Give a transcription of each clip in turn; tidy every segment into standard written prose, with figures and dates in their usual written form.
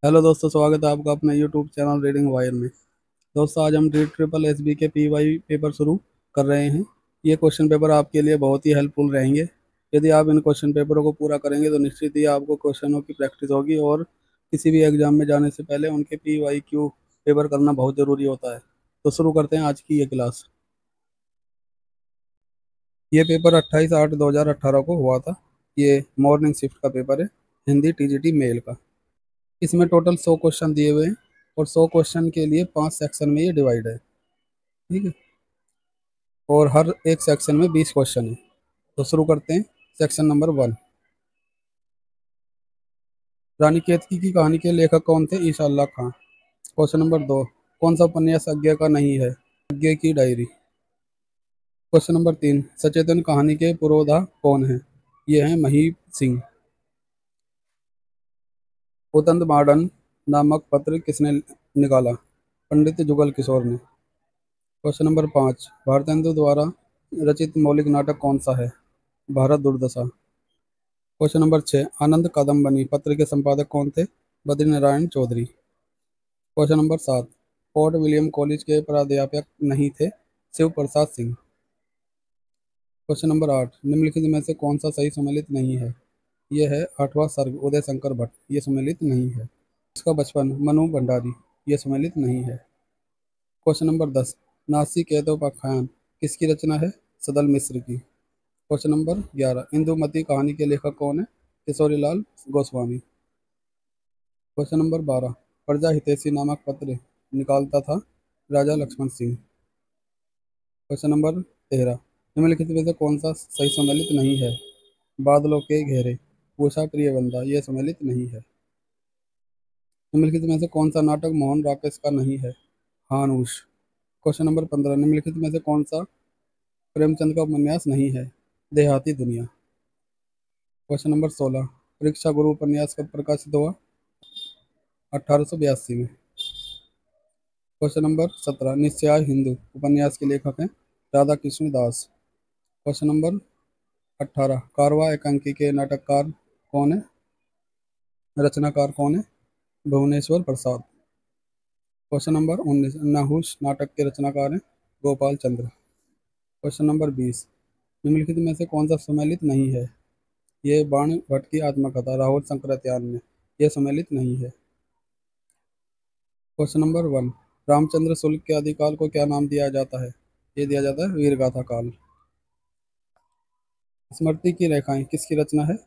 Hello दोस्तों, स्वागत है आपका अपने यूट्यूब चैनल रीडिंग वायर में। दोस्तों, आज हम रीड ट्रिपल एसबी के पीवाई पेपर शुरू कर रहे हैं। ये क्वेश्चन पेपर आपके लिए बहुत ही हेल्पफुल रहेंगे। यदि आप इन क्वेश्चन पेपरों को पूरा करेंगे तो निश्चित ही आपको क्वेश्चनों की प्रैक्टिस होगी और किसी भी एग्जाम में जाने से पहले उनके पीवाई क्यू पेपर करना बहुत ज़रूरी होता है। तो शुरू करते हैं आज की ये क्लास। ये पेपर 28/8/2018 को हुआ था। ये मॉर्निंग शिफ्ट का पेपर है, हिंदी टीजीटी मेल का। इसमें टोटल 100 क्वेश्चन दिए हुए हैं और 100 क्वेश्चन के लिए 5 सेक्शन में ये डिवाइड है। ठीक है। और हर एक सेक्शन में 20 क्वेश्चन है। तो शुरू करते हैं। सेक्शन नंबर 1, रानी केतकी की कहानी के लेखक कौन थे? ईशा अल्लाह खां। क्वेश्चन नंबर 2, कौन सा उपन्यास अज्ञे का नहीं है? अज्ञे की डायरी। क्वेश्चन नंबर 3, सचेतन कहानी के पुरोधा कौन है? ये हैं महीप सिंह। उदंत मार्डन नामक पत्र किसने निकाला? पंडित जुगल किशोर ने। क्वेश्चन नंबर 5, भारतेंदु द्वारा रचित मौलिक नाटक कौन सा है? भारत दुर्दशा। क्वेश्चन नंबर 6, आनंद कादम्बनी पत्र के संपादक कौन थे? Badri Narayan Chaudhary. Question number 7, Fort William College के प्राध्यापक नहीं थे? शिव प्रसाद सिंह। क्वेश्चन नंबर 8, निम्नलिखित में से कौन सा सही सम्मिलित नहीं है? यह है आठवां सर्ग उदय शंकर भट्ट, ये सम्मिलित नहीं है। इसका बचपन मनु भंडारी, ये सम्मिलित नहीं है। क्वेश्चन नंबर 10, नासी केतोपाख्यान किसकी रचना है? सदल मिश्र की। क्वेश्चन नंबर 11, इंदुमती कहानी के लेखक कौन है? किशोरीलाल गोस्वामी। क्वेश्चन नंबर 12, प्रजा हितैषी नामक पत्र निकालता था? राजा लक्ष्मण सिंह। क्वेश्चन नंबर 13, निम्नलिखित में से कौन सा सही सम्मिलित नहीं है? बादलों के घेरे, उषा प्रिय बंदा, यह सम्मिलित नहीं है। निम्नलिखित में से कौन सा नाटक मोहन राकेश का नहीं है? हानुश। क्वेश्चन नंबर 15, निम्नलिखित में से कौन सा प्रेमचंद का उपन्यास नहीं है? देहाती दुनिया। क्वेश्चन नंबर 16, परीक्षा गुरु उपन्यास कब प्रकाशित हुआ? 1882 में। क्वेश्चन नंबर 17, निस्याय हिंदू उपन्यास के लेखक हैं राधा कृष्ण दास। क्वेश्चन नंबर 18, कारवां एकांकी के नाटककार कौन है? रचनाकार कौन है? भुवनेश्वर प्रसाद। क्वेश्चन नंबर 19, नहुष नाटक के रचनाकार हैं गोपाल चंद्र। क्वेश्चन नंबर 20, निम्नलिखित में से कौन सा सम्मिलित नहीं है? ये बाण भट्ट की आत्मकथा राहुल शंकराचार्य ने, यह सम्मिलित नहीं है। क्वेश्चन नंबर 1, रामचंद्र शुल्क के आदिकाल को क्या नाम दिया जाता है? ये दिया जाता है वीरगाथा काल। स्मृति की रेखाएं किसकी रचना है?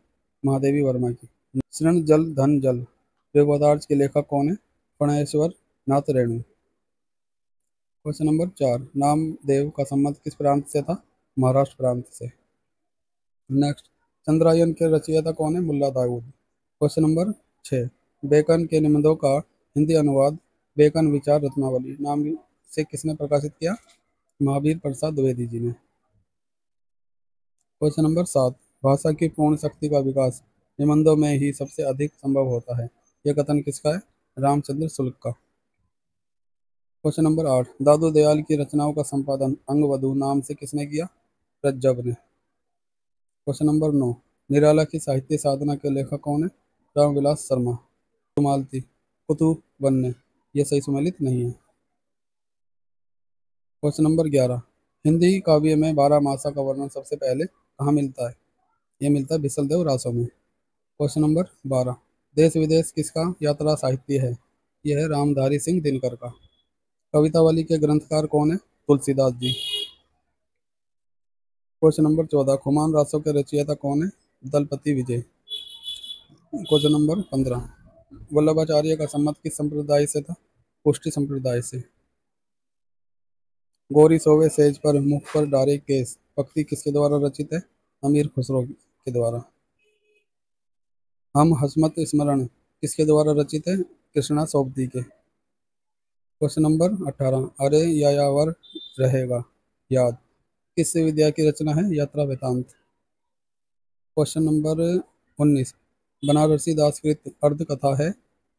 महादेवी वर्मा की। शरण जल धन जल देवोदार्ज के लेखक कौन है? फणेश्वर नाथ रेणु। क्वेश्चन नंबर 4, नामदेव का संबंध किस प्रांत से था? महाराष्ट्र प्रांत से। नेक्स्ट, चंद्रायन के रचयिता कौन है? Mulla Daud. Question number 6, bacon के निबंधों का हिंदी अनुवाद बेकन विचार रत्नावली नाम से किसने प्रकाशित किया? महावीर प्रसाद द्विवेदी जी ने। क्वेश्चन नंबर 7, भाषा की पूर्ण शक्ति का विकास निबंधों में ही सबसे अधिक संभव होता है, यह कथन किसका है? रामचंद्र शुल्क का। क्वेश्चन नंबर 8, दादू दयाल की रचनाओं का संपादन अंगवधु नाम से किसने किया? रज्जब ने। क्वेश्चन नंबर 9, निराला की साहित्य साधना के लेखक कौन है? रामविलास शर्मा। मालती कुतुबन ने, यह सही सम्मिलित नहीं है। क्वेश्चन नंबर 11, हिंदी काव्य में 12 मासा का वर्णन सबसे पहले कहाँ मिलता है? यह मिलता है बिसलदेव रासो में। क्वेश्चन नंबर 12, देश विदेश किसका यात्रा साहित्य है? यह है रामधारी सिंह दिनकर का। कवितावली के ग्रंथकार कौन है? तुलसीदास जी। क्वेश्चन नंबर 14, खुमान रासो के रचयिता कौन है? दलपति विजय। क्वेश्चन नंबर 15, वल्लभाचार्य का संमत किस संप्रदाय से था? पुष्टि संप्रदाय से। गोरी सोवे सेज पर मुख पर डारे केस पक्ति किसके द्वारा रचित है? अमीर खुसरो के द्वारा। हम हसमत स्मरण किसके द्वारा रचित है? कृष्णा सोबती के। क्वेश्चन नंबर 18, अरे यायावर रहेगा याद किस विद्या की रचना है? यात्रा वेदांत। क्वेश्चन नंबर 19, बनारसी दासकृत अर्ध कथा है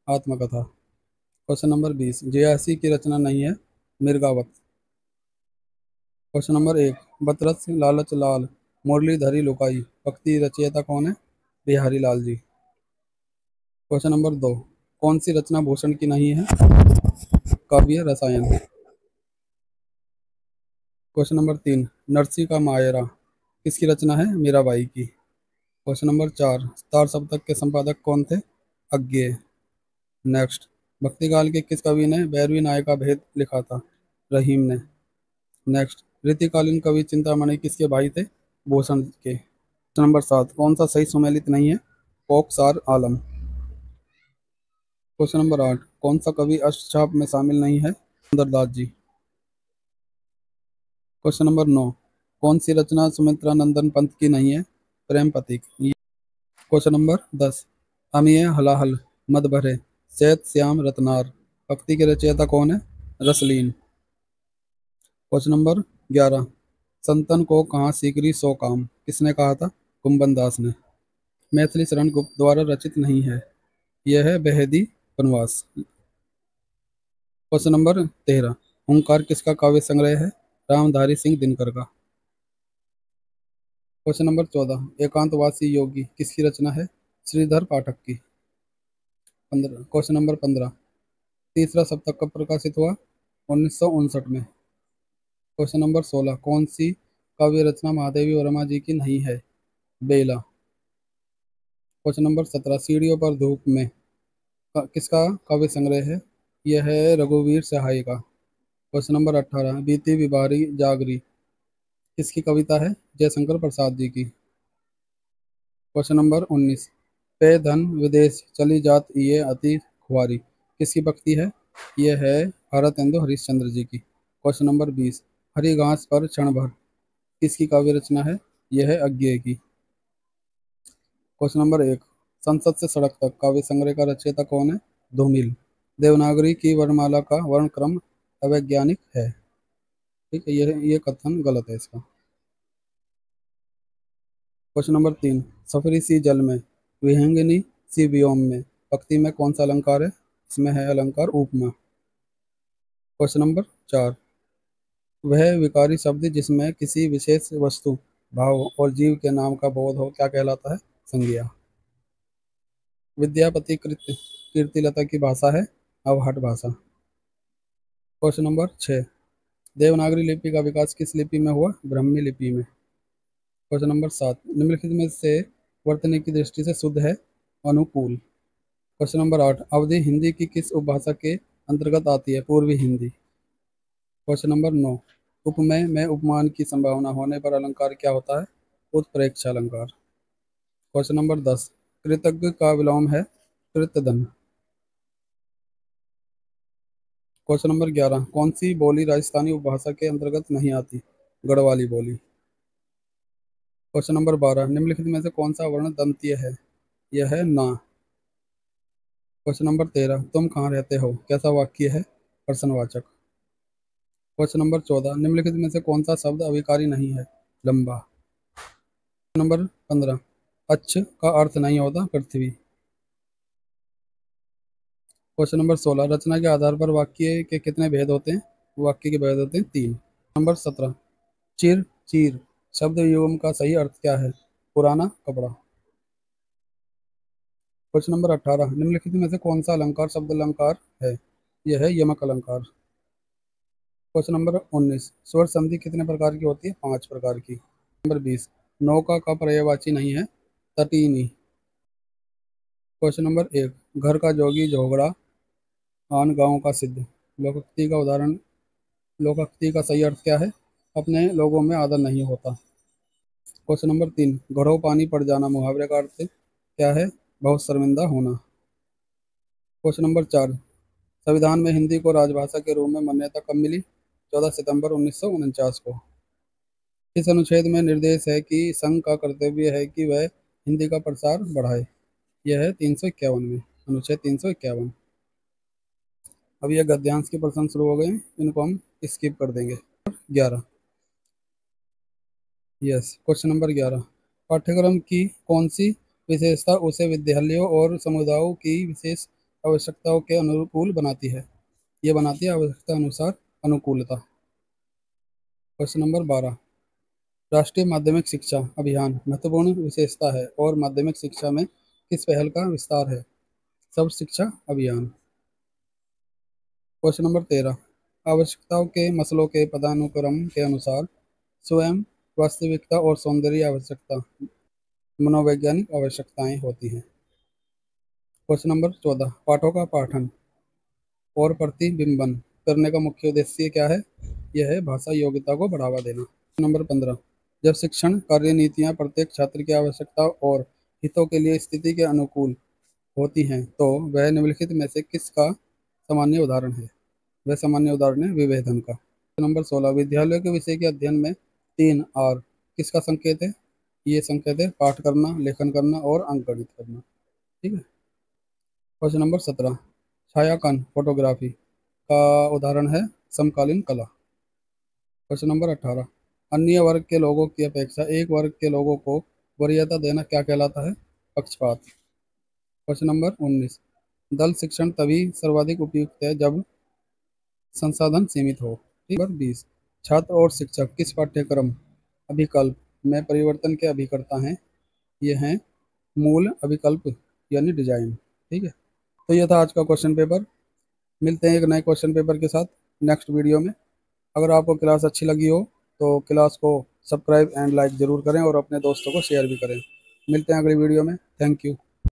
आत्मकथा। क्वेश्चन नंबर 20, जयासी की रचना नहीं है मिर्गावत। क्वेश्चन नंबर 1, बतरस लालच लाल मुरलीधरी लुकाई पक्ति रचयिता कौन है? बिहारी लाल जी। क्वेश्चन नंबर 2, कौन सी रचना भूषण की नहीं है? काव्य रसायन। क्वेश्चन नंबर 3, नरसी का मायरा किसकी रचना है? मीराबाई की। क्वेश्चन नंबर 4, तार सप्तक के संपादक कौन थे? अज्ञेय। नेक्स्ट, भक्तिकाल के किस कवि ने भैरवी नायका भेद लिखा था? रहीम ने। नेक्स्ट, रीतिकालीन कवि चिंतामणि किसके भाई थे? भूषण के। क्वेश्चन नंबर 7, कौन सा सही सुमेलित नहीं है? कोकसार आलम। क्वेश्चन नंबर 8, कौन सा कवि अष्टछाप में शामिल नहीं है? सुंदरदास जी। क्वेश्चन नंबर 9, कौन सी रचना सुमित्रा नंदन पंत की नहीं है? प्रेम पथिक। क्वेश्चन नंबर 10, अमिय हलाहल मद भरे शैत श्याम रत्नार भक्ति के रचयिता कौन है? रसलीन। क्वेश्चन नंबर 11, संतन को कहाँ सीकरी सो काम किसने कहा था? कुंभन दास ने। मैथिली शरण गुप्त द्वारा रचित नहीं है, यह है बेहदी वनवास। क्वेश्चन नंबर 13, ओंकार किसका काव्य संग्रह है? रामधारी सिंह दिनकर का। क्वेश्चन नंबर 14, एकांतवासी योगी किसकी रचना है? श्रीधर पाठक की। 15, क्वेश्चन नंबर 15, तीसरा सप्तक कब प्रकाशित हुआ? 1959 में। क्वेश्चन नंबर 16, कौन सी काव्य रचना महादेवी वर्मा जी की नहीं है? बेला। क्वेश्चन नंबर 17, सीढ़ियों पर धूप में किसका काव्य संग्रह है? यह है रघुवीर सहाय का। क्वेश्चन नंबर 18, बीती बिबारी जागरी किसकी कविता है? जयशंकर प्रसाद जी की। क्वेश्चन नंबर 19, पे धन विदेश चली जात ये अति खुआरी किसकी भक्ति है? यह है भारतेंदु हरिश्चंद्र जी की। क्वेश्चन नंबर 20, हरी घास पर क्षण भर किसकी काव्य रचना है? यह है अज्ञेय की। क्वेश्चन नंबर 1, संसद से सड़क तक काव्य संग्रह का रचयिता कौन है? धूमिल। देवनागरी की वर्णमाला का वर्ण क्रम अवैज्ञानिक है। ठीक है, ये कथन गलत है इसका। क्वेश्चन नंबर 3, सफरी सी जल में विहंगिनी सी व्योम में पक्ति में कौन सा अलंकार है? इसमें है अलंकार उपमा। क्वेश्चन नंबर 4, वह विकारी शब्द जिसमें किसी विशेष वस्तु भाव और जीव के नाम का बोध हो क्या कहलाता है? संज्ञा। विद्यापति कृत कीर्तिलता की भाषा है अवहट भाषा। क्वेश्चन नंबर 6, देवनागरी लिपि का विकास किस लिपि में हुआ? ब्राह्मी लिपि में। क्वेश्चन नंबर 7, निम्नलिखित में से वर्तनी की दृष्टि से शुद्ध है? अनुकूल। क्वेश्चन नंबर 8, अवधि हिंदी की किस उपभाषा के अंतर्गत आती है? पूर्वी हिंदी। क्वेश्चन नंबर 9, उपमेय में उपमान की संभावना होने पर अलंकार क्या होता है? उत्प्रेक्षा अलंकार। क्वेश्चन नंबर 10, कृतज्ञ का विलोम है कृतधन। क्वेश्चन नंबर 11, कौन सी बोली राजस्थानी उपभाषा के अंतर्गत नहीं आती? गढ़वाली बोली। क्वेश्चन नंबर 12, निम्नलिखित में से कौन सा वर्ण दंतीय है? यह है ना। क्वेश्चन नंबर 13, तुम कहाँ रहते हो कैसा वाक्य है? प्रश्नवाचक। क्वेश्चन नंबर 14, निम्नलिखित में से कौन सा शब्द अभिकारी नहीं है? लंबा। क्वेश्चन नंबर 15, अच्छ का अर्थ नहीं होता पृथ्वी। क्वेश्चन नंबर 16, रचना के आधार पर वाक्य के कितने भेद होते हैं? वाक्य के भेद होते हैं 3। नंबर 17, चिर चीर शब्द युग्म का सही अर्थ क्या है? पुराना कपड़ा। क्वेश्चन नंबर 18, निम्नलिखित में से कौन सा अलंकार शब्द अलंकार है? यह है यमक अलंकार। क्वेश्चन नंबर 19, स्वर संधि कितने प्रकार की होती है? 5 प्रकार की। नंबर 20, नौका का पर्यायवाची नहीं है तटीनी। क्वेश्चन नंबर 1, घर का जोगी झोगड़ा आन गांव का सिद्ध लोकोक्ति का उदाहरण। लोकोक्ति का सही अर्थ क्या है? अपने लोगों में आदर नहीं होता। क्वेश्चन नंबर 3, घड़ों पानी पड़ जाना मुहावरे का अर्थ क्या है? बहुत शर्मिंदा होना। क्वेश्चन नंबर 4, संविधान में हिंदी को राजभाषा के रूप में मान्यता कब मिली? 14 सितंबर 1949 को। इस अनुच्छेद में निर्देश है कि संघ का कर्तव्य है कि वह हिंदी का प्रसार बढ़ाए। यह है 351 में, अनुच्छेद 351। अब यह गद्यांश के प्रश्न शुरू हो गए हैं, इनको हम स्किप कर देंगे। 11, यस, क्वेश्चन नंबर 11, पाठ्यक्रम की कौन सी विशेषता उसे विद्यालयों और समुदायों की विशेष आवश्यकताओं के अनुकूल बनाती है? ये बनाती है आवश्यकता अनुसार अनुकूलता। क्वेश्चन नंबर 12, राष्ट्रीय माध्यमिक शिक्षा अभियान महत्वपूर्ण विशेषता है और माध्यमिक शिक्षा में किस पहल का विस्तार है? सर्व शिक्षा अभियान। क्वेश्चन नंबर 13, आवश्यकताओं के मसलों के पदानुक्रम के अनुसार स्वयं, वास्तविकता और सौंदर्य आवश्यकता मनोवैज्ञानिक आवश्यकताएं होती हैं। क्वेश्चन नंबर 14, पाठों का पाठन और प्रतिबिंबन करने का मुख्य उद्देश्य क्या है? यह है भाषा योग्यता को बढ़ावा देना। नंबर 15, जब शिक्षण कार्य नीतियां प्रत्येक छात्र की आवश्यकता और हितों के लिए स्थिति के अनुकूल होती हैं तो वह निम्नलिखित में से किसका सामान्य उदाहरण है? वह सामान्य उदाहरण है विभेदन का। नंबर 16, विद्यालय के विषय के अध्ययन में 3 R किसका संकेत है? ये संकेत है पाठ करना, लेखन करना और अंकगणित करना। ठीक है। क्वेश्चन नंबर 17, छायांकन फोटोग्राफी का उदाहरण है समकालीन कला। क्वेश्चन नंबर 18, अन्य वर्ग के लोगों की अपेक्षा एक वर्ग के लोगों को वरीयता देना क्या कहलाता है? पक्षपात। क्वेश्चन नंबर 19, दल शिक्षण तभी सर्वाधिक उपयुक्त है जब संसाधन सीमित हो। नंबर 20, छात्र और शिक्षक किस पाठ्यक्रम अभिकल्प में परिवर्तन के अभिकर्ता हैं? ये हैं मूल अभिकल्प यानी डिजाइन। ठीक है। तो ये था आज का क्वेश्चन पेपर। मिलते हैं एक नए क्वेश्चन पेपर के साथ नेक्स्ट वीडियो में। अगर आपको क्लास अच्छी लगी हो तो क्लास को सब्सक्राइब एंड लाइक ज़रूर करें और अपने दोस्तों को शेयर भी करें। मिलते हैं अगली वीडियो में। Thank you.